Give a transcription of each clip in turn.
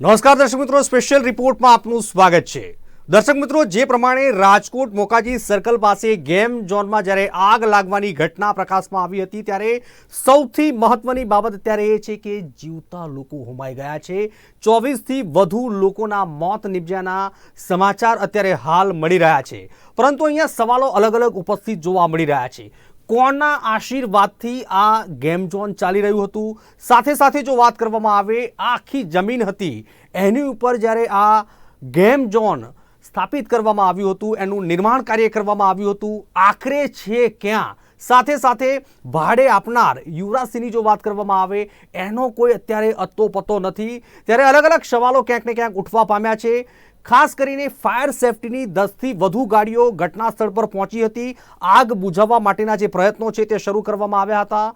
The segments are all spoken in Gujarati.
નમસ્કાર દર્શક મિત્રો, સ્પેશિયલ રિપોર્ટમાં આપનું સ્વાગત છે। દર્શક મિત્રો, જે પ્રમાણે રાજકોટ મોકાજી સર્કલ પાસે ગેમ ઝોનમાં જ્યારે આગ લાગવાની ઘટના પ્રકાશમાં આવી હતી, ત્યારે સૌથી મહત્વની બાબત અત્યારે એ છે કે જીવતા લોકો હોમાઈ ગયા છે। 24થી વધુ લોકોના મોત નિપજ્યાના સમાચાર અત્યારે હાલ મળી રહ્યા છે, પરંતુ અહીંયા સવાલો અલગ અલગ ઉપસ્થિત જોવા મળી રહ્યા છે। કોના આશીર્વાદથી આ ગેમ ઝોન ચાલી રહ્યું હતું, સાથે સાથે જો વાત કરવામાં આવે આખી જમીન હતી એની ઉપર જ્યારે આ ગેમ ઝોન સ્થાપિત કરવામાં આવ્યું હતું, એનું નિર્માણ કાર્ય કરવામાં આવ્યું હતું, આખરે છે ક્યાં, સાથે સાથે ભાડે આપનાર યુવરાજસિંહની જો વાત કરવામાં આવે એનો કોઈ અત્યારે અત્તો પત્તો નથી। ત્યારે અલગ અલગ સવાલો ક્યાંક ને ક્યાંક ઉઠવા પામ્યા છે। ખાસ કરીને ફાયર સેફટીની 10થી વધુ ગાડીઓ ઘટના સ્થળ પર પહોંચી હતી। આગ બુઝાવવા માટેના જે પ્રયત્નો છે તે શરૂ કરવામાં આવ્યા હતા,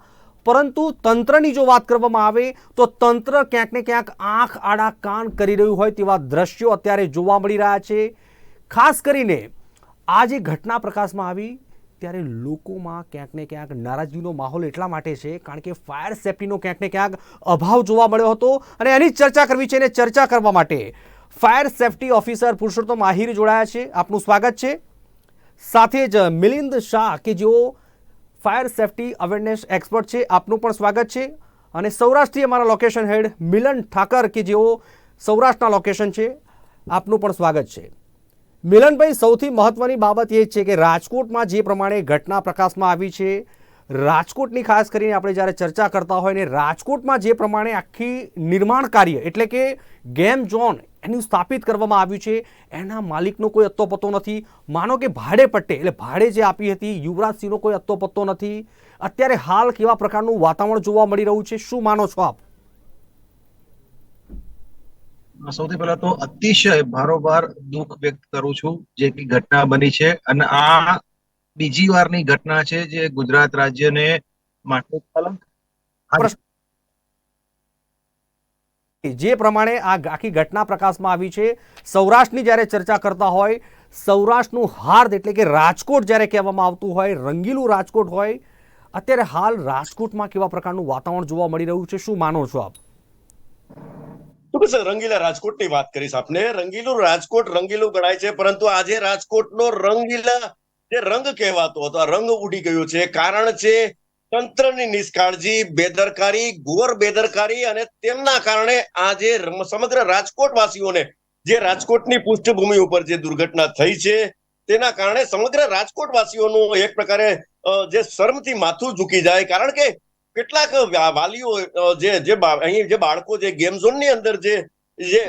પરંતુ તંત્રની જો વાત કરવામાં આવે તો તંત્ર ક્યાંક ને ક્યાંક આંખ આડા કાન કરી રહ્યું હોય તેવા દ્રશ્યો અત્યારે જોવા મળી રહ્યા છે। ખાસ કરીને આ જે ઘટના પ્રકાશમાં આવી ત્યારે લોકોમાં ક્યાંક ને ક્યાંક નારાજગીનો માહોલ એટલા માટે છે કારણ કે ફાયર સેફટીનો ક્યાંક ને ક્યાંક અભાવ જોવા મળ્યો હતો અને એની ચર્ચા કરવી છે। અને ચર્ચા કરવા માટે fire safety officer Purushottam Ahir જોડાયા છે, આપનું સ્વાગત છે। સાથે જ મિલિંદ શાહ કે જેઓ ફાયર સેફટી અવેરનેસ એક્સપર્ટ છે, આપનું પણ સ્વાગત છે। અને સૌરાષ્ટ્રથી અમારા લોકેશન હેડ મિલન ઠાકર કે જેઓ સૌરાષ્ટ્રના લોકેશન છે, આપનું પણ સ્વાગત છે। મિલનભાઈ, સૌથી મહત્વની બાબત એ છે કે રાજકોટમાં જે પ્રમાણે ઘટના પ્રકાશમાં આવી છે, રાજકોટની ખાસ કરીને આપણે જ્યારે ચર્ચા કરતા હોય ને રાજકોટમાં જે પ્રમાણે આખી નિર્માણ કાર્ય એટલે કે ગેમ ઝોન એનું સ્થાપિત કરવામાં આવ્યું છે એના માલિકનો કોઈ અત્તો પત્તો નથી। માનો કે ભાડે પટ્ટે એટલે ભાડે જે આપી હતી યુવરાજસિંહનો કોઈ અત્તો પત્તો નથી। અત્યારે હાલ કેવા પ્રકારનું વાતાવરણ જોવા મળી રહ્યું છે, શું માનો છો આપ? સૌથી પહેલા તો અતિશય ભારોભાર દુઃખ વ્યક્ત કરું છું જે ઘટના બની છે, અને આ બીજી વારની ઘટના છે જે ગુજરાત રાજ્યને માટે કલંક। જે પ્રમાણે આ આખી ઘટના પ્રકાશમાં આવી છે, સૌરાષ્ટ્રની જ્યારે ચર્ચા કરતા હોય, સૌરાષ્ટ્રનું હાર્દ એટલે કે રાજકોટ જ્યારે કહેવામાં આવતું હોય, રંગીલું રાજકોટ હોય, અત્યારે હાલ રાજકોટમાં કેવા પ્રકારનું વાતાવરણ જોવા મળી રહ્યું છે, શું માનો છો આપ? રંગીલા રાજકોટની વાત કરીશ આપને। રંગીલું રાજકોટ રંગીલું ગણાય છે, પરંતુ આજે રાજકોટનો રંગીલા જે રંગ કહેવાતો હતો આ રંગ ઉડી ગયો છે। કારણ છે તંત્રની નિષ્કાળજી, બેદરકારી, ઘોર બેદરકારી, અને તેમના કારણે આજે સમગ્ર રાજકોટ વાસીઓને જે રાજકોટની પૃષ્ઠભૂમિ ઉપર જે દુર્ઘટના થઈ છે તેના કારણે સમગ્ર રાજકોટ વાસીઓનું એક પ્રકારે જે શરમથી માથું ઝૂકી જાય। કારણ કે કેટલાક વાલીઓ અહીં જે બાળકો જે ગેમ ઝોન ની અંદર જે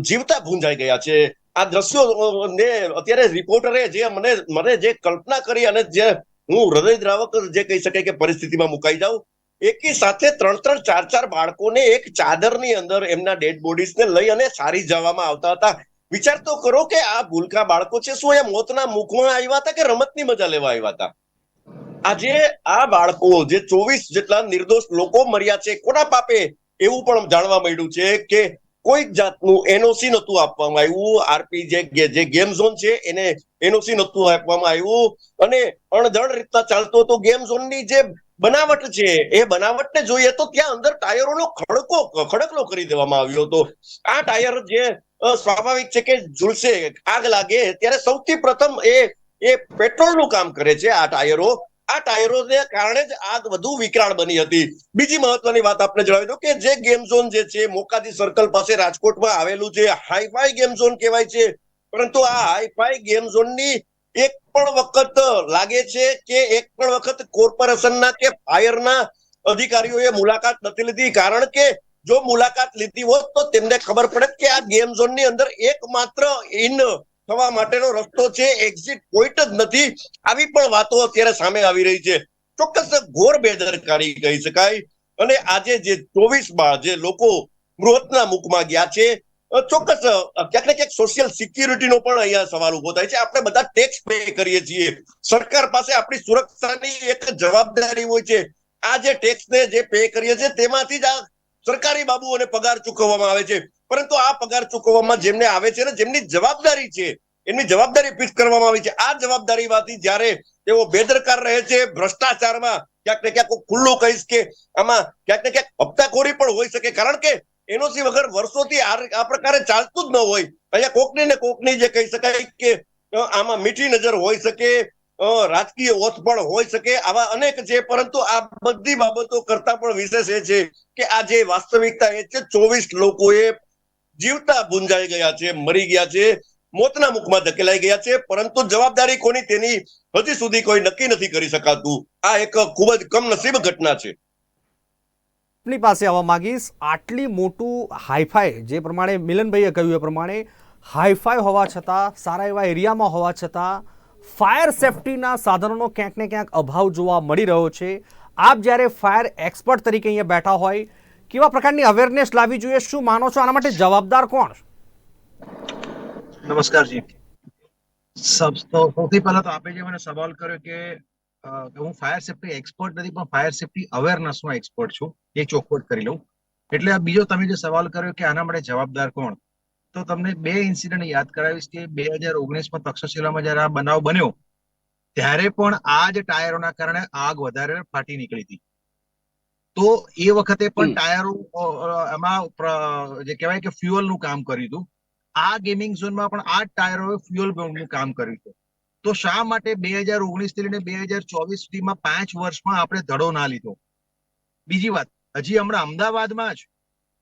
જીવતા ભૂંજાઈ ગયા છે, આ દ્રશ્યો ને અત્યારે રિપોર્ટરે જે મને જે કલ્પના કરી અને જે હું હૃદયદ્રાવક જે કહી શકાય કે પરિસ્થિતિમાં મુકાઈ જાઉં। એકી સાથે 3-4 બાળકોને એક ચાદરની અંદર એમના ડેડ બોડીઝ ને લઈ અને સારી જવામાં આવતા હતા। વિચાર તો કરો કે આ ભૂલકા બાળકો છે, શું એ મોતના મુખમાં આવ્યા હતા કે રમતની મજા લેવા આવ્યા હતા? આજે આ બાળકો જે 24 જેટલા નિર્દોષ લોકો મર્યા છે, કોના પાપે એવું પણ જાણવા મળ્યું છે કે કોઈ જાતનું એનઓસી નહોતું આપવામાં આવ્યું। આરપી જે ગેમ ઝોન છે એને એનઓસી નહોતું આપવામાં આવ્યું, અને અણધડ રીતના ચાલતો હતો ગેમ ઝોનની જે બનાવટ છે એ બનાવટને જોઈએ તો ત્યાં અંદર ટાયરોનો ખડકલો કરી દેવામાં આવ્યો હતો। આ ટાયર જે સ્વાભાવિક છે કે ઝૂલશે, આગ લાગે ત્યારે સૌથી પ્રથમ એ પેટ્રોલનું કામ કરે છે આ ટાયરો। આ ટાયરોને કારણે જ આગ વધુ વિકરાળ બની હતી। બીજી મહત્વની વાત આપણે જણાવી દઉં કે જે ગેમ ઝોન જે છે મોકાજી સર્કલ પાસે રાજકોટમાં આવેલું છે, હાઈફાઈ ગેમ ઝોન કહેવાય છે, પરંતુ આ હાઈફાઈ ગેમ ઝોનની એક પણ વખત લાગે છે કે એક પણ વખત કોર્પોરેશનના કે ફાયરના અધિકારીઓએ મુલાકાત નથી લીધી। કારણ કે જો મુલાકાત લીધી હોત તો તેમને ખબર પડે કે આ ગેમ ઝોનની અંદર એકમાત્ર થવા માટેનો રસ્તો છે, એક્ઝિટ પોઈન્ટ જ નથી। આવી પણ વાતો અત્યારે સામે આવી રહી છે। ચોક્કસ ઘોર બેદરકારી કહી શકાય। અને આજે જે 24 જે લોકો મૃતના મુખમાં ગયા છે, ચોક્કસ ક્યાંક ને ક્યાંક સોશિયલ સિક્યુરિટીનો પણ અહીંયા સવાલ ઉભો થાય છે। આપણે બધા ટેક્સ પે કરીએ છીએ, સરકાર પાસે આપણી સુરક્ષાની એક જવાબદારી હોય છે। આ જે ટેક્સ ને જે પે કરીએ છીએ તેમાંથી જ આ સરકારી બાબુઓને પગાર ચૂકવવામાં આવે છે, પરંતુ આ પગાર ચૂકવવામાં જેમને આવે છે ને જેમની જવાબદારી છે એમની જવાબદારી ફિક્સ કરવામાં આવી છે। આ જવાબદારીમાંથી જ્યારે તેઓ બેદરકાર રહે છે, ભ્રષ્ટાચારમાં ક્યાંક ને ક્યાંક ખુલ્લું કહીશ કે આમાં ક્યાંક ને ક્યાંક હપ્તાખોરી પણ હોઈ શકે। કારણ કે એનઓસી વગર વર્ષોથી આ પ્રકારે ચાલતું જ ન હોય. અહીંયા કોકની ને કોકની જે કહી શકાય કે આમાં મીઠી નજર હોઈ શકે, રાજકીય ઓથ પણ હોઈ શકે, આવા અનેક છે. પરંતુ આ બધી બાબતો કરતા પણ વિશેષ એ છે કે આ જે વાસ્તવિકતા એ છે 24 લોકોએ જીવતા ભૂંજાઈ ગયા છે, મરી ગયા છે, મોતના મુખમાં ધકેલાઈ ગયા છે. પરંતુ જવાબદારી કોની તેની હજી સુધી કોઈ નક્કી નથી કરી શકાતું. આ એક ખૂબ જ કમનસીબ ઘટના છે. આપની પાસે આવવા માંગીશ, આટલી મોટું હાઈફાઈ, જે પ્રમાણે મિલનભાઈએ કહ્યું એ પ્રમાણે હાઈફાઈ હોવા છતાં, સારા એવા એરિયામાં હોવા છતાં ફાયર સેફટીના સાધનોનો ક્યાંક ને ક્યાંક અભાવ જોવા મળી રહ્યો છે. આપ જ્યારે ફાયર એક્સપર્ટ તરીકે અહીંયા બેઠા હોય, કેવા પ્રકારની અવેરનેસ લાવવી જોઈએ? શું માનો છો આના માટે જવાબદાર કોણ? નમસ્કાર જી. સૌથી પહેલા તો આપે જે મને સવાલ કર્યો કે હું ફાયર સેફટી એક્સપર્ટ નથી, પણ ફાયર સેફટી અવેરનેસનો એક્સપર્ટ છું, એ ચોખવટ કરી લઉં. એટલે આ બીજો તમે જે સવાલ કર્યો કે આના માટે જવાબદાર કોણ, તો તમને 2 ઇન્સિડન્ટ યાદ કરાવીશ કે 2019માં તક્ષશિલામાં જયારે આ બનાવ બન્યો ત્યારે પણ આ જ ટાયરોના કારણે આગ વધારે ફાટી નીકળી હતી. તો એ વખતે પણ ટાયરો એમાં જે કહેવાય કે ફ્યુઅલનું કામ કર્યું હતું. આ ગેમિંગ ઝોનમાં પણ આ ટાયરોએ ફ્યુઅલનું કામ કર્યું હતું. તો શા માટે 2019 થી લઈને 2024 સુધીમાં 5 વર્ષમાં આપણે ધડો ના લીધો? બીજી વાત, હજી હમણાં અમદાવાદમાં જ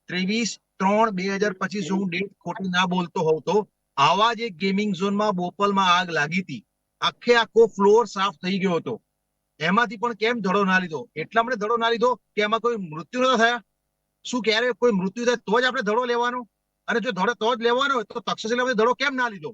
23/3/2025, હું ડેટ ખોટી ના બોલતો હોઉં તો, આવા જ એક ગેમિંગ ઝોનમાં બોપલમાં આગ લાગી હતી. આખો ફ્લોર સાફ થઈ ગયો હતો. એમાંથી પણ કેમ ધડો ના લીધો? એટલા માટે ધડો ના લીધો કે એમાં કોઈ મૃત્યુ ન થયા? શું ક્યારે કોઈ મૃત્યુ થાય તો જ આપણે ધડો લેવાનો? અને જો ધડો તો જ લેવાનો હોય તો તક્ષશિલામાં ધડો કેમ ના લીધો?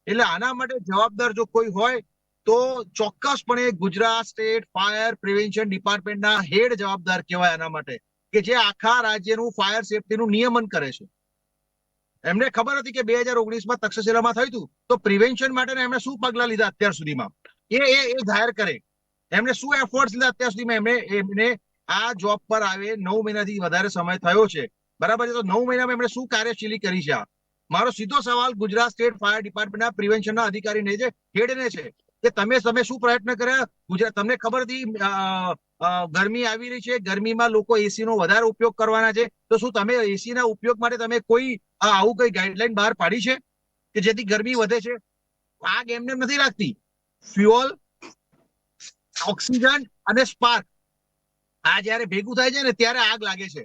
એટલે આના માટે જવાબદાર જો કોઈ હોય તો ચોક્કસપણે ગુજરાત સ્ટેટ ફાયર પ્રિવેન્શન ડિપાર્ટમેન્ટના હેડ જવાબદાર કહેવાય આના માટે, કે જે આખા રાજ્યનું ફાયર સેફટીનું નિયમન કરે છે. એમને ખબર હતી કે 2019માં તક્ષશિલામાં થયું હતું, તો પ્રિવેન્શન માટે એમણે શું પગલા લીધા અત્યાર સુધીમાં એ જાહેર કરે. એમને શું એફર્ટ્સ લીધા અત્યાર સુધીમાં? એમને આ જોબ પર આવે 9 મહિનાથી વધારે સમય થયો છે, બરાબર છે? તો 9 મહિનામાં એમણે શું કાર્યશૈલી કરી છે? મારો સીધો સવાલ ગુજરાત સ્ટેટ ફાયર ડિપાર્ટમેન્ટના પ્રિવેન્શનના અધિકારીને છે, હેડને છે, કે તમે શું પ્રયત્ન કર્યા? ગુજરાત, તમને ખબર હતી ગરમી આવી રહી છે, ગરમીમાં લોકો એસી નો વધારે ઉપયોગ કરવાના છે, તો શું તમે એસી ના ઉપયોગ માટે તમે કોઈ આવું કઈ ગાઈડલાઈન બહાર પાડી છે કે જેથી ગરમી વધે છે? આગ એમને નથી લાગતી. ફ્યુઅલ, ઓક્સિજન અને સ્પાર્ક આ જયારે ભેગું થાય છે ને ત્યારે આગ લાગે છે.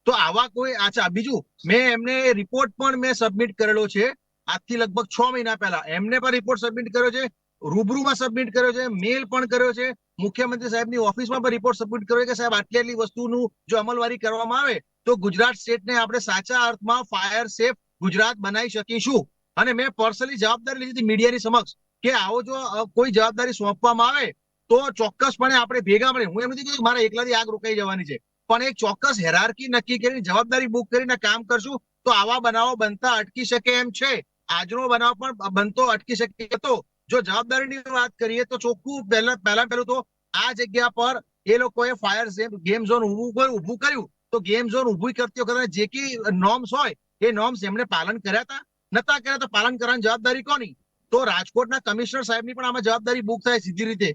તો આવા કોઈ, અચ્છા બીજું, મેં એમને રિપોર્ટ પણ મેં સબમિટ કરેલો છે આજથી લગભગ 6 મહિના પહેલા. એમને પણ રિપોર્ટ સબમિટ કર્યો છે, રૂબરૂમાં સબમિટ કર્યો છે, મેલ પણ કર્યો છે, મુખ્યમંત્રી સાહેબની ઓફિસમાં પણ રિપોર્ટ સબમિટ કર્યો કે સાહેબ આટલી વસ્તુનું જો અમલવારી કરવામાં આવે તો ગુજરાત સ્ટેટને આપણે સાચા અર્થમાં ફાયર સેફ ગુજરાત બનાવી શકીશું. અને મેં પર્સનલી જવાબદારી લીધી હતી મીડિયાની સમક્ષ કે આવો જો કોઈ જવાબદારી સોંપવામાં આવે તો ચોક્કસપણે આપણે ભેગા મળે. હું એમ નથી કીધું મારા એકલાથી આગ રોકાઈ જવાની છે, પણ એક ચોક્કસ હેરાર્કી નક્કી કરીને જવાબદારી બુક કરીને કામ કરશું તો આવા બનાવો બનતા અટકી શકે એમ છે. આજનો બનાવ પણ બનતો અટકી શકે હતો. જો જવાબદારીની વાત કરીએ તો ચોખ્ખું પહેલું તો આ જગ્યા પર એ લોકોએ ફાયર ગેમ ઝોન ઊભું કર્યું, તો ગેમ ઝોન ઊભી કરતી વખતે જે કી નોર્મ્સ હોય એ નોર્મ્સ એમણે પાલન કર્યા હતા? નતા કર્યા તો પાલન કરવાની જવાબદારી કોની? તો રાજકોટના કમિશનર સાહેબની પણ આમાં જવાબદારી બુક થાય સીધી રીતે,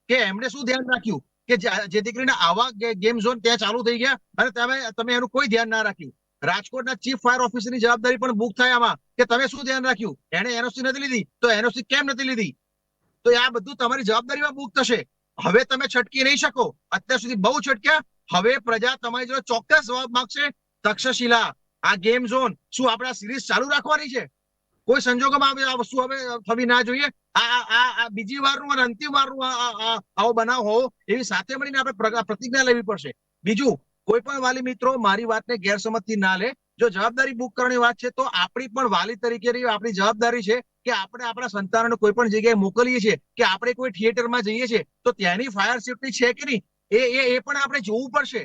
કે એમણે શું ધ્યાન રાખ્યું કે જેથી કરીને આવા ગેમ ઝોન ત્યાં ચાલુ થઈ ગયા અને તમે એનું કોઈ ધ્યાન ના રાખ્યું. રાજકોટના ચીફ ફાયર ઓફિસરની જવાબદારી પણ બુક થાય આમાં કે તમે શું ધ્યાન રાખ્યું? એને એનઓસી નથી લીધી તો એનઓસી કેમ નથી લીધી? તો આ બધું તમારી જવાબદારીમાં બુક થશે. હવે તમે છટકી નહીં શકો. અત્યાર સુધી બહુ છટક્યા. હવે પ્રજા તમારી જોડે ચોક્કસ જવાબ માંગશે. તક્ષશિલા, આ ગેમ ઝોન, શું આપણે આ સિરીઝ ચાલુ રાખવાની છે? કોઈ સંજોગોમાં આ વસ્તુ હવે થવી ના જોઈએ. આ બીજી વારનું અને અંતિમ વારનું આવો બનાવ હોવો, એવી સાથે મળીને આપણે પ્રતિજ્ઞા લેવી પડશે. બીજું, કોઈ પણ વાલી મિત્રો મારી વાતને ગેરસમજથી ના લે. જો જવાબદારી બુક કરવાની વાત છે તો આપણી પણ વાલી તરીકે આપણી જવાબદારી છે કે આપણે આપણા સંતાનોને કોઈ પણ જગ્યાએ મોકલીએ છીએ કે આપણે કોઈ થિયેટરમાં જઈએ છીએ તો ત્યાંની ફાયર સેફટી છે કે નહીં એ પણ આપણે જોવું પડશે.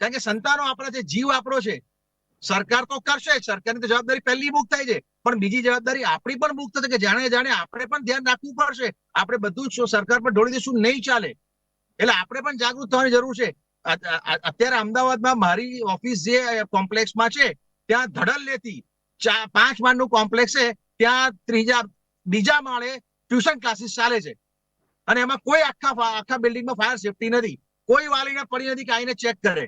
કારણ કે સંતાનો આપણા છે, જીવ આપણો છે. સરકાર તો કરશે, સરકારની તો જવાબદારી પહેલી બુક થાય છે, પણ બીજી જવાબદારી આપણી પણ બુક થશે કે જાણે આપણે પણ ધ્યાન રાખવું પડશે. આપણે બધું જ સરકાર પર ઢોળી દઈશું નહીં ચાલે. એટલે આપણે પણ જાગૃત થવાની જરૂર છે. અત્યારે અમદાવાદમાં મારી ઓફિસ જે કોમ્પ્લેક્સમાં છે ત્યાં ધડલ્લેથી 5 માળનું કોમ્પ્લેક્સ છે, ત્યાં બીજા માળે ટ્યુશન ક્લાસીસ ચાલે છે અને એમાં કોઈ આખા બિલ્ડિંગમાં ફાયર સેફટી નથી. કોઈ વાલીને પડી નથી કે આઈને ચેક કરે.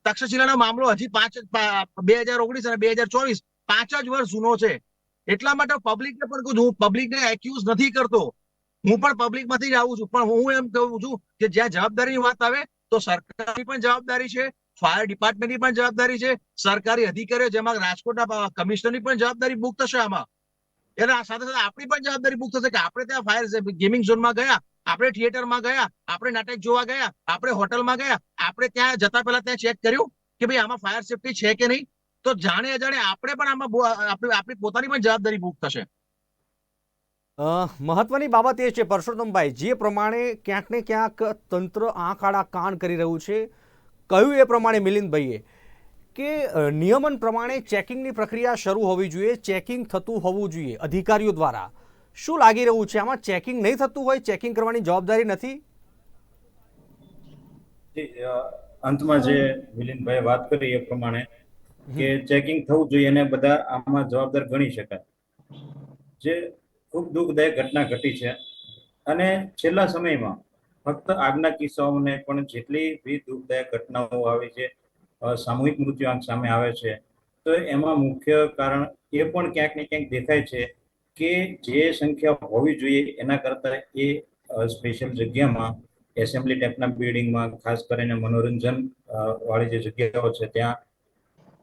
તક્ષશિલાનો મામલો હજી 2019 અને 2024 5 જ વર્ષ જૂનો છે. એટલા માટે પબ્લિકને પણ કહું છું, હું પબ્લિકને એક્યુઝ નથી કરતો, હું પણ પબ્લિક માંથી જ આવું છું, પણ હું એમ કહું છું કે જ્યાં જવાબદારીની વાત આવે તો સરકારની પણ જવાબદારી છે, ફાયર ડિપાર્ટમેન્ટની પણ જવાબદારી છે, સરકારી અધિકારીઓ જેમાં રાજકોટના કમિશનરની પણ જવાબદારી બુક થશે આમાં. એના સાથે સાથે આપણી પણ જવાબદારી બુક થશે કે આપણે ત્યાં ફાયર ગેમિંગ ઝોનમાં ગયા, આપણે થિયેટરમાં ગયા, આપણે નાટક જોવા ગયા, આપણે હોટલમાં ગયા, આપણે ત્યાં જતા પહેલા ત્યાં ચેક કર્યું કે ભાઈ આમાં ફાયર સેફટી છે કે નહીં. તો જાણે અજાણે આપણે પણ આમાં આપણી પોતાની પણ જવાબદારી બુક થશે. મહત્વની બાબત એ છે પરસોત્તમભાઈ, જે પ્રમાણે ક્યાંક ને ક્યાંક તંત્ર આંખ આડા કાન કરી રહ્યું છે, કહ્યું એ પ્રમાણે મિલિંદભાઈએ કે નિયમન પ્રમાણે ચેકિંગની પ્રક્રિયા શરૂ હોવી જોઈએ, ચેકિંગ થતું હોવું જોઈએ અધિકારીઓ દ્વારા. શું લાગી રહ્યું છે, આમાં ચેકિંગ નહીં થતું હોય, ચેકિંગ કરવાની જવાબદારી નથી? અંતમાં જે મિલિંદભાઈ વાત કરી એ પ્રમાણે કે ચેકિંગ થવું જોઈએ અને બધા આમાં જવાબદાર ગણી શકાય. જે ખૂબ દુઃખદાયક ઘટના ઘટી છે અને છેલ્લા સમયમાં ફક્ત આગના કિસ્સાઓને પણ જેટલી બી દુઃખદાયક ઘટનાઓ આવી છે, સામૂહિક મૃત્યુ સામે આવે છે, તો એમાં મુખ્ય કારણ એ પણ ક્યાંક ને ક્યાંક દેખાય છે કે જે સંખ્યા હોવી જોઈએ એના કરતાં એ સ્પેશિયલ જગ્યામાં એસેમ્બલી ટાઈપના બિલ્ડિંગમાં, ખાસ કરીને મનોરંજન વાળી જે જગ્યાઓ છે ત્યાં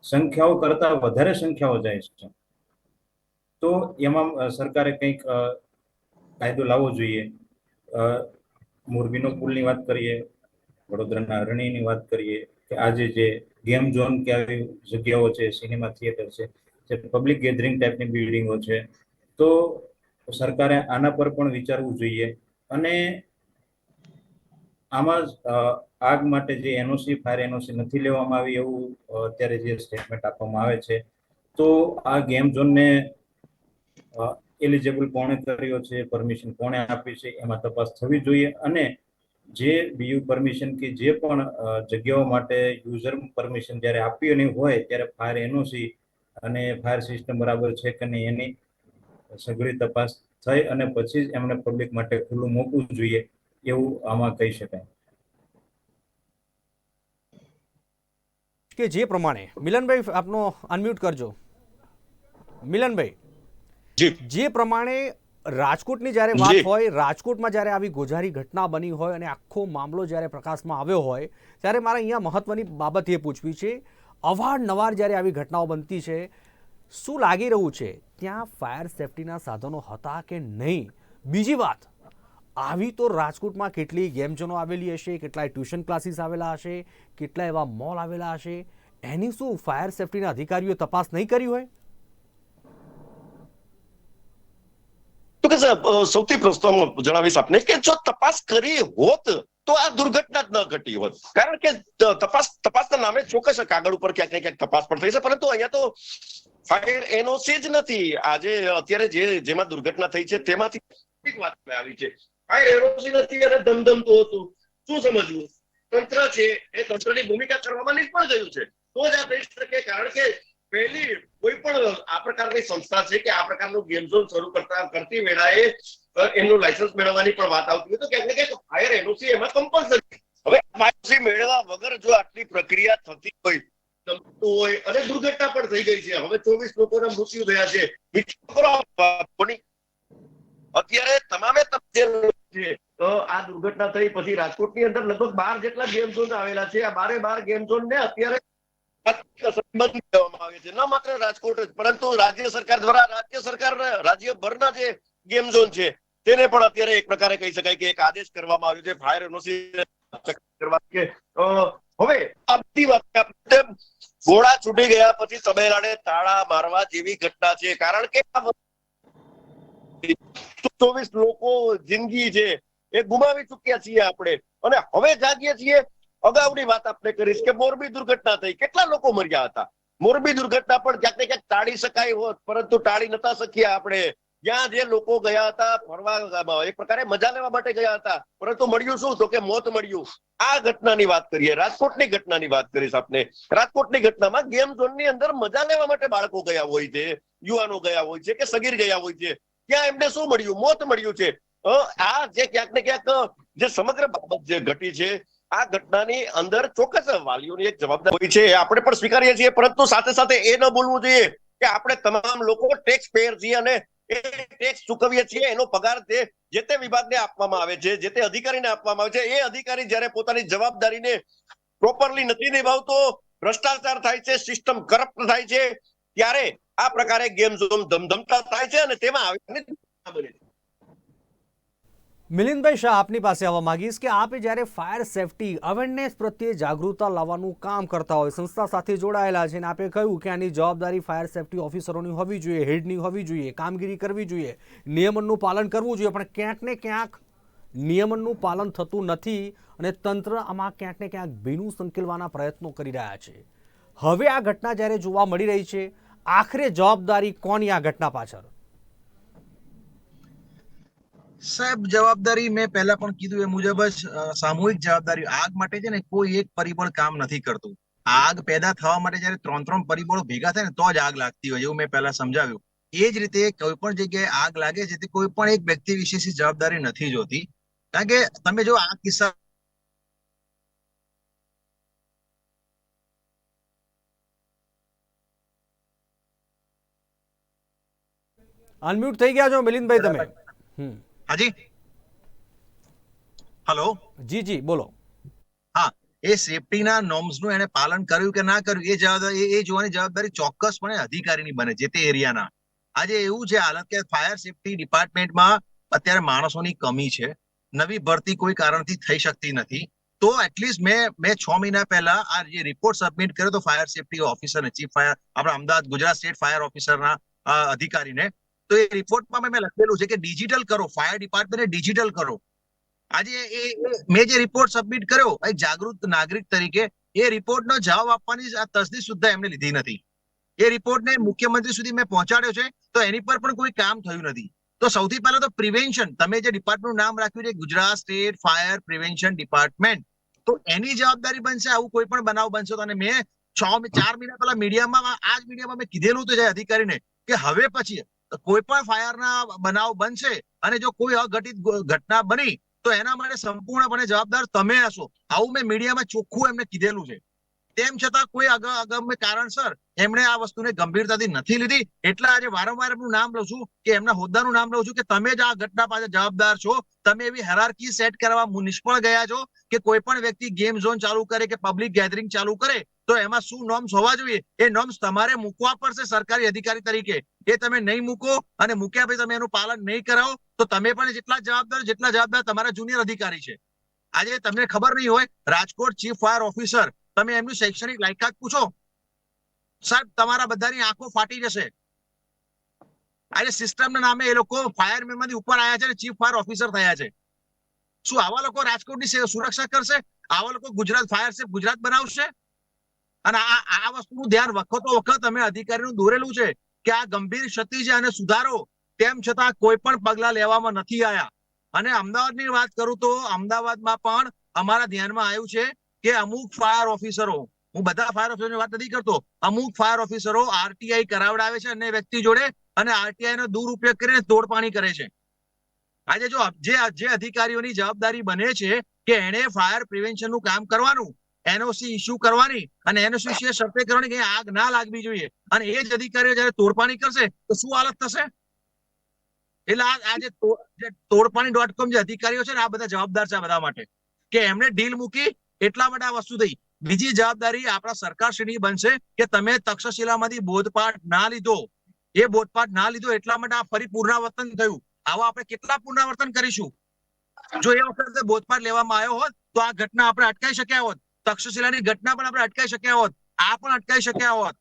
સંખ્યાઓ કરતા વધારે સંખ્યાઓ જાય છે. તો એમાં સરકારે કંઈક કાયદો લાવવો જોઈએ. મોરબીનો પુલની વાત કરીએ, વડોદરાના અરણીની વાત કરીએ, કે આજે જે ગેમ ઝોન કે આવી જગ્યાઓ છે, સિનેમા થિયેટર છે, જે પબ્લિક ગેધરિંગ ટાઈપની બિલ્ડિંગો છે, તો સરકારે આના પર પણ વિચારવું જોઈએ. અને આમાં આગ માટે જે એનઓસી, ફાયર એનઓસી નથી લેવામાં આવી એવું અત્યારે જે સ્ટેટમેન્ટ આપવામાં આવે છે, તો આ ગેમ ઝોનને એલિજિબલ કોણે કર્યો છે, પરમિશન કોણે આપી છે, એમાં તપાસ થવી જોઈએ. અને જે બીયુ પરમિશન કે જે પણ જગ્યાઓ માટે યુઝર પરમિશન જ્યારે આપી નહીં હોય ત્યારે ફાયર એનઓસી અને ફાયર સિસ્ટમ બરાબર છે કે નહીં એની સઘળી તપાસ થઈ અને પછી જ એમને પબ્લિક માટે ખુલ્લું મૂકવું જોઈએ એવું આમાં કહી શકાય. કે જે પ્રમાણે મિલનભાઈ આપનો અનમ્યુટ કરજો. મિલનભાઈ, જે પ્રમાણે રાજકોટની જ્યારે વાત હોય, રાજકોટમાં જ્યારે આવી ગોઝારી ઘટના બની હોય અને આખો મામલો જ્યારે પ્રકાશમાં આવ્યો હોય, ત્યારે મારે અહીંયા મહત્વની બાબત એ પૂછવી છે, અવારનવાર જ્યારે આવી ઘટનાઓ બનતી છે, શું લાગી રહ્યું છે ત્યાં ફાયર સેફટીના સાધનો હતા કે નહીં? બીજી વાત, આવી તો રાજકોટમાં કેટલી ગેમ ઝોનો આવેલી હશે, કેટલાય ટ્યુશન ક્લાસીસ આવેલા હશે, કેટલા એવા મોલ આવેલા હશે, એની શું ફાયર સેફટીના અધિકારીઓ તપાસ નહીં કરી હોય? તો કે સૌથી પ્રથમ જણાવીશ આપને કે જો તપાસ કરી હોત તો આ દુર્ઘટના જ ન ઘટી હોત. કારણ કે તપાસના નામે ચોક્કસ કાગળ ઉપર ક્યાંક ને ક્યાંક તપાસ પણ થઈ છે, પરંતુ અહીંયા તો ફાયર એનઓસી જ નથી. આજે અત્યારે જેમાં દુર્ઘટના થઈ છે તેમાંથી વાત આવી છે, ફાયર એનઓસી નથી અને ધમધમતું હતું. શું સમજવું? તંત્ર છે એ તંત્રની ભૂમિકા કરવામાં નિષ્ફળ ગયું છે, તો જ આ થઈ શકે. કારણ કે પહેલી કોઈ પણ આ પ્રકારની સંસ્થા છે કે આ પ્રકારનું ગેમ ઝોન શરૂ કરતી વેળાએ એમનું લાયસન્સ મેળવવાની પણ વાત આવતી હોય તો ક્યાંક ને ક્યાંક ફાયર એનઓસી એમાં કમ્પલસરી. હવે એનઓસી મેળવવા વગર જો આટલી પ્રક્રિયા થતી હોય અને દુર્ઘટના પણ થઈ ગઈ છે, હવે 24 લોકોના મૃત્યુ થયા છે, અત્યારે તમામે છે આ દુર્ઘટના થઈ પછી રાજકોટની અંદર લગભગ 12 જેટલા ગેમ ઝોન આવેલા છે. આ 12 ગેમ ઝોન ને અત્યારે બંધ કરવામાં આવે છે, ન માત્ર રાજકોટ જ પરંતુ રાજ્ય સરકાર દ્વારા રાજ્યભરના જે ગેમ ઝોન છે તેને પણ અત્યારે એક પ્રકારે કહી શકાય કે એક આદેશ કરવામાં આવ્યો છે ફાયર એનઓસી કરવા. હવે આ બધી વાત ગોળા છૂટી ગયા પછી તબેલાને તાળા મારવા જેવી ઘટના છે. કારણ કે 24 લોકો જિંદગી છે એ ગુમાવી ચુક્યા છીએ આપણે, અને હવે જાગીએ છીએ. અગાઉની વાત આપણે કરીશ કે મોરબી દુર્ઘટના થઈ, કેટલા લોકો મર્યા હતા. મોરબી દુર્ઘટના પણ ક્યાંક ને ક્યાંક ટાળી શકાય હોત, પરંતુ ટાળી નતા શક્યા આપણે. ત્યાં જે લોકો ગયા હતા ફરવા, એક પ્રકારે મજા લેવા માટે ગયા હતા, પરંતુ મળ્યું શું? તો કે મોત મળ્યું. આ ઘટનાની વાત કરીએ, રાજકોટની ઘટનાની વાત કરીશ આપને. રાજકોટની ઘટનામાં ગેમ ઝોનની અંદર મજા લેવા માટે બાળકો ગયા હોય છે, યુવાનો ગયા હોય છે કે સગીર ગયા હોય છે, ત્યાં એમને શું મળ્યું? મોત મળ્યું છે. આ જે ક્યાંક ને ક્યાંક જે સમગ્ર બાબત જે ઘટી છે, આ ઘટનાની અંદર ચોક્કસ વાલીઓની એક જવાબદારી હોય છે, આપણે પણ સ્વીકારીએ છીએ, પરંતુ સાથે સાથે એ ન બોલવું જોઈએ કે આપણે તમામ લોકો ટેક્સ પેયર છીએ અને એ ટેક્સ ચૂકવીએ છીએ, એનો પગાર જે તે વિભાગને આપવામાં આવે છે, જે તે અધિકારીને આપવામાં આવે છે. એ અધિકારી જ્યારે પોતાની જવાબદારીને પ્રોપરલી નથી નિભાવતો, ભ્રષ્ટાચાર થાય છે, સિસ્ટમ કરપ્ટ થાય છે, ત્યારે આ પ્રકારે ગેમ ઝોન ધમધમતા થાય છે અને તેમાં આવીને બને છે. મિલિંદભાઈ શાહ, આપની પાસે આવવા માંગીશ કે આપે જ્યારે ફાયર સેફટી અવેરનેસ પ્રત્યે જાગૃતતા લાવવાનું કામ કરતા હોય, સંસ્થા સાથે જોડાયેલા છે, અને આપે કહ્યું કે આની જવાબદારી ફાયર સેફટી ઓફિસરોની હોવી જોઈએ, હેડની હોવી જોઈએ, કામગીરી કરવી જોઈએ, નિયમનનું પાલન કરવું જોઈએ, પણ ક્યાંક ને ક્યાંક નિયમનનું પાલન થતું નથી અને તંત્ર આમાં ક્યાંક ને ક્યાંક ભીનું સંકેલવાના પ્રયત્નો કરી રહ્યા છે. હવે આ ઘટના જ્યારે જોવા મળી રહી છે, આખરે જવાબદારી કોની આ ઘટના પાછળ? સાહેબ, જવાબદારી મેં પહેલા પણ કીધું એ મુજબ જ સામૂહિક જવાબદારી. આગ માટે છે ને કોઈ એક પરિબળ કામ નથી કરતું. આગ પેદા થવા માટે જયારે 3 પરિબળો ભેગા થાય ને તો જ આગ લાગતી હોય, એવું મેં પહેલા સમજાવ્યું. એ જ રીતે કોઈ પણ જગ્યાએ આગ લાગે છે તે કોઈ પણ એક વ્યક્તિ વિશેષની જવાબદારી નથી જોતી. કારણ કે તમે જો આ કિસ્સા અનમ્યુટ થઈ ગયા છો મિલિંદભાઈ તમે. હાજી, હલો, જી જી બોલો. હા, એ સેફટીના નોર્મ્સનું એને પાલન કર્યું કે ના કર્યું એ જવાબદારી, એ જોવાની જવાબદારી ચોક્કસપણે અધિકારીની બને, જે તે એરિયાના. આજે એવું છે હાલત કે ફાયર સેફટી ડિપાર્ટમેન્ટમાં અત્યારે માણસોની કમી છે, નવી ભરતી કોઈ કારણથી થઈ શકતી નથી. તો એટલીસ્ટ મેં 6 મહિના પહેલા આ જે રિપોર્ટ સબમિટ કર્યો તો ફાયર સેફટી ઓફિસરને, ચીફ ફાયર, આપણા અમદાવાદ ગુજરાત સ્ટેટ ફાયર ઓફિસરના અધિકારીને, તો એ રિપોર્ટમાં મેં લખેલું છે કે ડિજિટલ કરો, ફાયર ડિપાર્ટમેન્ટને ડિજિટલ કરો. આજે મેં જે રિપોર્ટ સબમિટ કર્યો એક જાગૃત નાગરિક તરીકે, એ રિપોર્ટનો જવાબ આપવાની આ તસદી સુદ્ધા એમને લીધી નથી. એ રિપોર્ટને મુખ્યમંત્રી સુધી મેં પહોંચાડ્યો છે, તો એની પર પણ કોઈ કામ થયું નથી. તો સૌથી પહેલા તો પ્રિવેન્શન, તમે જે ડિપાર્ટમેન્ટનું નામ રાખ્યું છે Gujarat state fire prevention department, તો એની જવાબદારી બનશે આવું કોઈ પણ બનાવ બનશે તો. અને મેં 4 મહિના પહેલા મીડિયામાં, આ જ મીડિયામાં મેં કીધેલું હતું અધિકારીને કે હવે પછી કોઈ પણ ફાયરના બનાવ બનશે અને જો કોઈ અઘટિત ઘટના બની તો એના માટે સંપૂર્ણપણે જવાબદાર તમે હશો. આવું મેં મીડિયામાં ચોખ્ખું એમને કીધેલું છે. તેમ છતાં કોઈ અગમ્ય કારણસર એમણે આ વસ્તુને ગંભીરતાથી નથી લીધી. એટલે આજે વારંવાર એમનું નામ લઉં છું કે એમના હોદ્દાનું નામ લઉં છું કે તમે જ આ ઘટના પાછળ જવાબદાર છો. તમે એવી હેરાર્કી સેટ કરવા નિષ્ફળ ગયા છો કે કોઈ પણ વ્યક્તિ ગેમ ઝોન ચાલુ કરે કે પબ્લિક ગેધરિંગ ચાલુ કરે તો એમાં શું નોર્મ્સ હોવા જોઈએ, એ નોર્મ્સ તમારે મૂકવા પડશે સરકારી અધિકારી તરીકે. એ તમે નહીં મૂકો અને મૂક્યા પછી તમે એનું પાલન નહીં કરાવો તો તમે પણ જેટલા જવાબદાર તમારા જુનિયર અધિકારી છે. આજે તમને ખબર નહીં હોય, રાજકોટ ચીફ ફાયર ઓફિસર, તમે એમની શૈક્ષણિક લાયકાત પૂછો સાહેબ, તમારા બધાની આંખો ફાટી જશે. આજે સિસ્ટમના નામે એ લોકો ફાયરમેનમાંથી ઉપર આવ્યા છે અને ચીફ ફાયર ઓફિસર થયા છે. શું આવા લોકો રાજકોટની સુરક્ષા કરશે? આવા લોકો ગુજરાત ફાયર સેફ ગુજરાત બનાવશે? અને આ વસ્તુનું ધ્યાન વખત અમે અધિકારીનું દોરેલું છે કે આ ગંભીર ક્ષતિ છે અને સુધારો, તેમ છતાં કોઈ પણ પગલા લેવામાં નથી આવ્યા. અને અમદાવાદની વાત કરું તો અમદાવાદમાં પણ અમારા ધ્યાનમાં આવ્યું છે કે અમુક ફાયર ઓફિસરો, હું બધા ફાયર ઓફિસરોની વાત નથી કરતો, અમુક ફાયર ઓફિસરો આરટીઆઈ કરાવડાવે છે અન્ય વ્યક્તિ જોડે અને આરટીઆઈ નો દુરુપયોગ કરીને તોડપાણી કરે છે. આજે જો જે અધિકારીઓની જવાબદારી બને છે કે એને ફાયર પ્રિવેન્શન નું કામ કરવાનું, એનઓસી ઇસ્યુ કરવાની અને એનઓસી શરતે કરવાની કે આગ ના લાગવી જોઈએ, અને એ જ અધિકારીઓ જયારે તોડપાણી કરશે તો શું હાલત થશે? એટલે આજે તોડપાણી.com જે અધિકારીઓ છે ને, આ બધા જવાબદાર છે આ બધા માટે કે એમને ડીલ મૂકી એટલા માટે આ વસ્તુ થઈ. બીજી જવાબદારી આપણા સરકારશ્રીની બનશે કે તમે તક્ષશિલામાંથી બોધપાઠ ના લીધો, એ બોધપાઠ ના લીધો એટલા માટે આ ફરી પુનરાવર્તન થયું. આવા આપણે કેટલા પુનરાવર્તન કરીશું? જો એ વખતે બોધપાઠ લેવામાં આવ્યો હોત તો આ ઘટના આપણે અટકાવી શક્યા હોત. તક્ષશિલાની ઘટના પણ આપણે અટકાવી શક્યા હોત, આ પણ અટકાવી શક્યા હોત.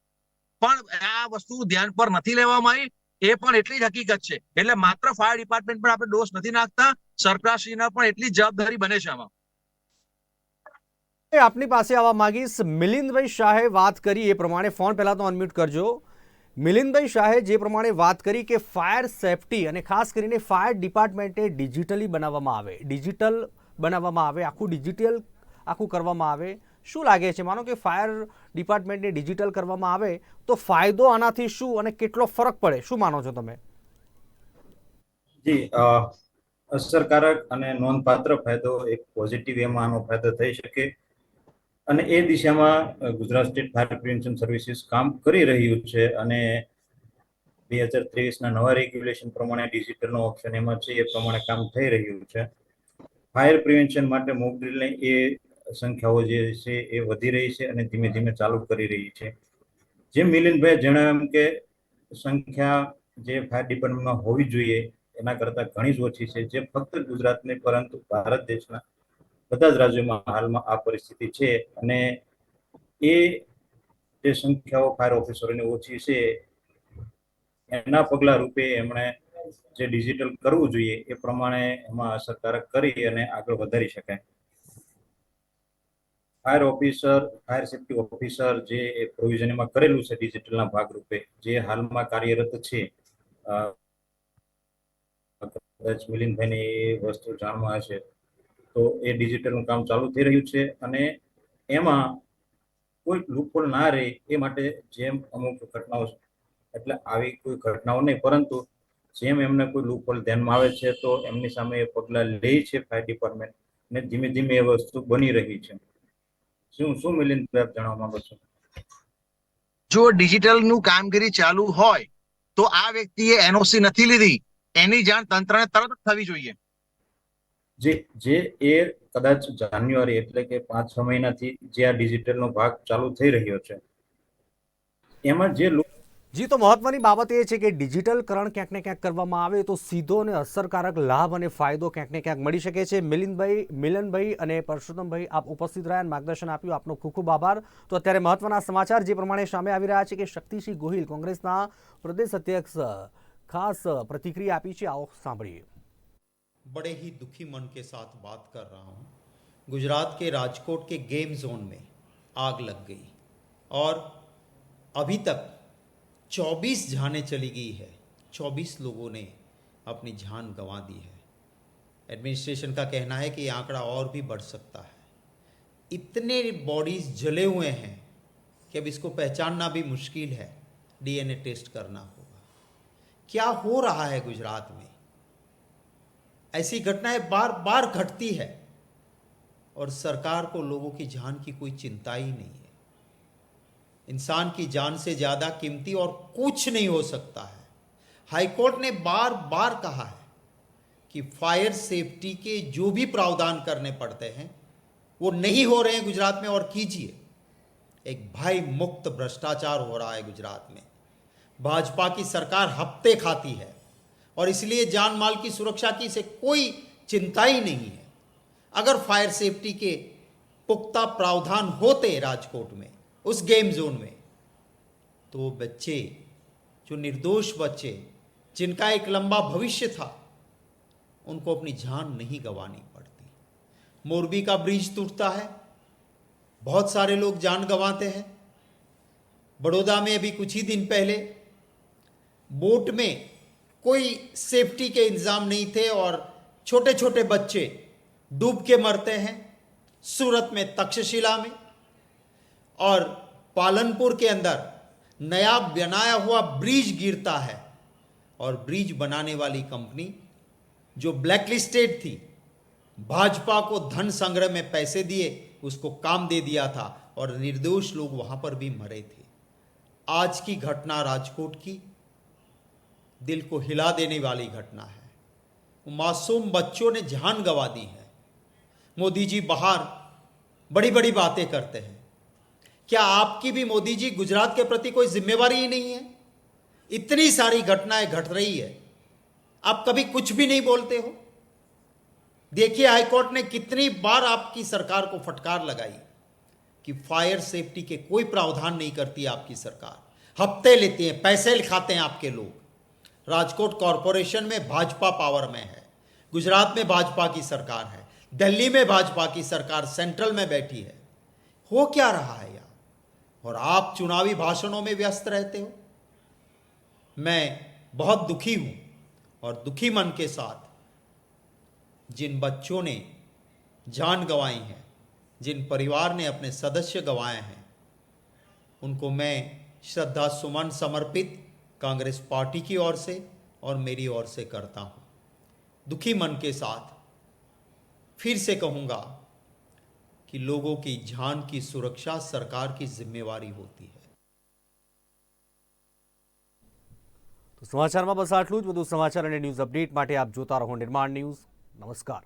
પણ આ વસ્તુ ધ્યાન પર નથી લેવામાં આવી, એ પણ એટલી જ હકીકત છે. એટલે માત્ર ફાયર ડિપાર્ટમેન્ટ પર આપણે દોષ નથી નાખતા, સરકારશ્રીના પણ એટલી જ જવાબદારી બને છે આમાં. આપની પાસે આવવા માંગીશ. મિલિંદભાઈ શાહે વાત કરી એ પ્રમાણે, ફોન પહેલા તો અનમ્યુટ કરજો. મિલિંદભાઈ શાહે જે પ્રમાણે વાત કરી કે ફાયર સેફટી અને ખાસ કરીને ફાયર ડિપાર્ટમેન્ટે ડિજિટલી બનાવવામાં આવે, ડિજિટલ બનાવવામાં આવે, આખું કરવામાં આવે. શું લાગે છે, માનો કે ફાયર ડિપાર્ટમેન્ટને ડિજિટલ કરવામાં આવે તો ફાયદો આનાથી શું અને કેટલો ફરક પડે, શું માનો છો તમે? જી, અસરકારક અને નોંધપાત્ર ફાયદો, એક પોઝિટિવ એમાં આનો ફાયદો થઈ શકે અને એ દિશામાં Gujarat state fire prevention services કામ કરી રહ્યું છે અને 2023ના નવા રેગ્યુલેશન પ્રમાણે ડિજિટલનો ઓપ્શન એમાં છે એ પ્રમાણે કામ થઈ રહ્યું છે. ફાયર પ્રિવેન્શન માટે મોક ડ્રીલની એ સંખ્યાઓ જે છે એ વધી રહી છે અને ધીમે ધીમે ચાલુ કરી રહી છે. જેમ મિલિંદભાઈ જણાવ્યું એમ કે સંખ્યા જે ફાયર ડિપાર્ટમેન્ટમાં હોવી જોઈએ એના કરતા ઘણી જ ઓછી છે, જે ફક્ત ગુજરાત નહીં પરંતુ ભારત દેશના બધા જ રાજ્યોમાં હાલમાં આ પરિસ્થિતિ છે અને એ જે સંખ્યાઓ ફાયર ઓફિસરોની ઓછી છે એના પગલા રૂપે એમણે જે ડિજિટલ કરવું જોઈએ એ પ્રમાણે એમાં અસરકારક કરી અને આગળ વધારી શકાય. Fire officer, fire safety officer જે પ્રોવિઝન એમાં કરેલું છે ડિજિટલના ભાગરૂપે, જે હાલમાં કાર્યરત છે, કદાચ મિલિંદભાઈને એ વસ્તુ જાણવા હશે તો એ ડિજિટલનું કામ ચાલુ થઈ રહ્યું છે અને એમાં કોઈ લૂપહોલ ના રહે એ માટે જેમ અમુક ઘટનાઓ, એટલે આવી કોઈ ઘટનાઓ નહીં પરંતુ જેમ એમને કોઈ લૂપહોલ ધ્યાનમાં આવે છે તો એમની સામે એ પગલા લે છે ફાયર ડિપાર્ટમેન્ટ અને ધીમે ધીમે એ વસ્તુ બની રહી છે. શું મિલિંદભાઈ આપ જણાવવા માંગો છો? જો ડિજિટલનું કામગીરી ચાલુ હોય તો આ વ્યક્તિએ એનઓસી નથી લીધી એની જાણ તંત્રને તરત જ થવી જોઈએ. જે એ કદાચ જાન્યુઆરી એટલે કે 5-6 મહિનાથી જે આ ડિજિટલનો ભાગ ચાલુ થઈ રહ્યો છે એમાં જે જી, તો મહત્વની બાબત એ છે કે ડિજિટલકરણ ક્યાંક ને ક્યાંક કરવામાં આવે તો સીધો અને અસરકારક લાભ અને ફાયદો ક્યાંક ને ક્યાંક મળી શકે છે. મિલનભાઈ અને પરસોત્તમભાઈ, આપ ઉપસ્થિત રહ્યા અને માર્ગદર્શન આપ્યું, આપનો ખૂબ ખૂબ આભાર. તો અત્યારે મહત્વના સમાચાર જે પ્રમાણે સામે આવી રહ્યા છે કે શક્તિસિંહ ગોહિલ કોંગ્રેસના પ્રદેશ અધ્યક્ષ ખાસ પ્રતિક્રિયા આપી છે, आओ સાંભળીએ. बड़े ही दुखी मन के साथ बात कर रहा हूँ. गुजरात के राजकोट के गेम जोन में आग लग गई और अभी तक 24 जानें चली गई है. 24 लोगों ने अपनी जान गंवा दी है. एडमिनिस्ट्रेशन का कहना है कि ये आंकड़ा और भी बढ़ सकता है. इतने बॉडीज जले हुए हैं कि अब इसको पहचानना भी मुश्किल है. डीएनए टेस्ट करना होगा. क्या हो रहा है गुजरात में? ऐसी घटनाएं बार बार घटती है और सरकार को लोगों की जान की कोई चिंता ही नहीं है. इंसान की जान से ज़्यादा कीमती और कुछ नहीं हो सकता है. हाईकोर्ट ने बार बार कहा है कि फायर सेफ्टी के जो भी प्रावधान करने पड़ते हैं वो नहीं हो रहे हैं गुजरात में, और कीजिए. एक भय मुक्त भ्रष्टाचार हो रहा है गुजरात में. भाजपा की सरकार हफ्ते खाती है और इसलिए जान माल की सुरक्षा की इसे कोई चिंता ही नहीं है. अगर फायर सेफ्टी के पुख्ता प्रावधान होते राजकोट में उस गेम जोन में, तो बच्चे, जो निर्दोष बच्चे जिनका एक लंबा भविष्य था, उनको अपनी जान नहीं गंवानी पड़ती. मोरबी का ब्रिज टूटता है, बहुत सारे लोग जान गंवाते हैं. बड़ौदा में अभी कुछ ही दिन पहले बोट में कोई सेफ्टी के इंतजाम नहीं थे और छोटे छोटे बच्चे डूब के मरते हैं. सूरत में तक्षशिला में और पालनपुर के अंदर नया बनाया हुआ ब्रिज गिरता है और ब्रिज बनाने वाली कंपनी जो ब्लैकलिस्टेड थी, भाजपा को धन संग्रह में पैसे दिए, उसको काम दे दिया था और निर्दोष लोग वहां पर भी मरे थे. आज की घटना राजकोट की दिल को हिला देने वाली घटना है. मासूम बच्चों ने जान गंवा दी है. मोदी जी बाहर बड़ी बड़ी बातें करते हैं. क्या आपकी भी मोदी जी गुजरात के प्रति कोई जिम्मेवारी ही नहीं है? इतनी सारी घटनाएं घट रही है, आप कभी कुछ भी नहीं बोलते हो. देखिए हाईकोर्ट ने कितनी बार आपकी सरकार को फटकार लगाई कि फायर सेफ्टी के कोई प्रावधान नहीं करती आपकी सरकार. हफ्ते लेती है, पैसे खाते हैं आपके लोग. राजकोट कॉरपोरेशन में भाजपा पावर में है, गुजरात में भाजपा की सरकार है, दिल्ली में भाजपा की सरकार सेंट्रल में बैठी है. हो क्या रहा है यार? और आप चुनावी भाषणों में व्यस्त रहते हो. मैं बहुत दुखी हूं और दुखी मन के साथ जिन बच्चों ने जान गंवाई है, जिन परिवार ने अपने सदस्य गंवाए हैं, उनको मैं श्रद्धा सुमन समर्पित कांग्रेस पार्टी की ओर से और मेरी ओर से करता हूं. दुखी मन के साथ फिर से कहूँगा कि लोगों की जान की सुरक्षा सरकार की जिम्मेवारी होती है। તો સમાચારમાં બસ આટલું જ. વધુ સમાચાર અને ન્યૂઝ અપડેટ માટે આપ જોતા રહો નિર્માણ ન્યૂઝ. નમસ્કાર.